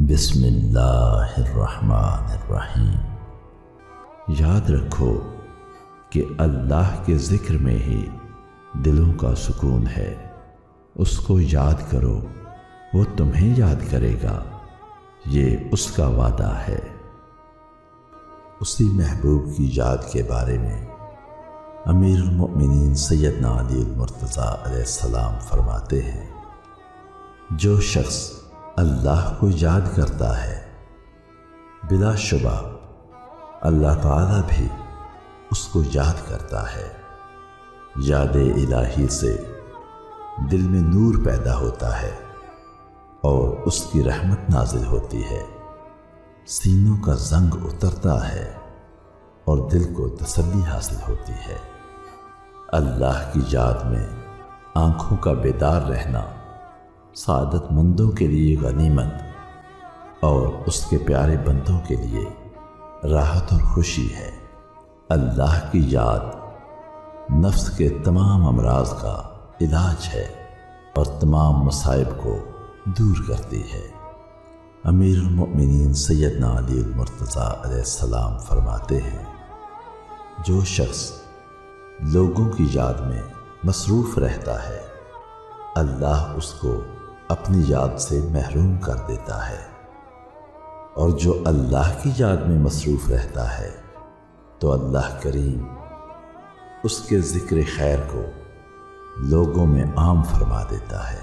بسم اللہ الرحمن الرحیم۔ یاد رکھو کہ اللہ کے ذکر میں ہی دلوں کا سکون ہے۔ اس کو یاد کرو، وہ تمہیں یاد کرے گا، یہ اس کا وعدہ ہے۔ اسی محبوب کی یاد کے بارے میں امیر المؤمنین سیدنا علی المرتضیٰ علیہ السلام فرماتے ہیں، جو شخص اللہ کو یاد کرتا ہے بلا شبہ اللہ تعالیٰ بھی اس کو یاد کرتا ہے۔ یاد الہی سے دل میں نور پیدا ہوتا ہے اور اس کی رحمت نازل ہوتی ہے، سینوں کا زنگ اترتا ہے اور دل کو تسلی حاصل ہوتی ہے۔ اللہ کی یاد میں آنکھوں کا بیدار رہنا سعادت مندوں کے لیے غنیمت اور اس کے پیارے بندوں کے لیے راحت اور خوشی ہے۔ اللہ کی یاد نفس کے تمام امراض کا علاج ہے اور تمام مصائب کو دور کرتی ہے۔ امیر المؤمنین سیدنا علی المرتضیٰ علیہ السلام فرماتے ہیں، جو شخص لوگوں کی یاد میں مصروف رہتا ہے اللہ اس کو اپنی یاد سے محروم کر دیتا ہے، اور جو اللہ کی یاد میں مصروف رہتا ہے تو اللہ کریم اس کے ذکر خیر کو لوگوں میں عام فرما دیتا ہے۔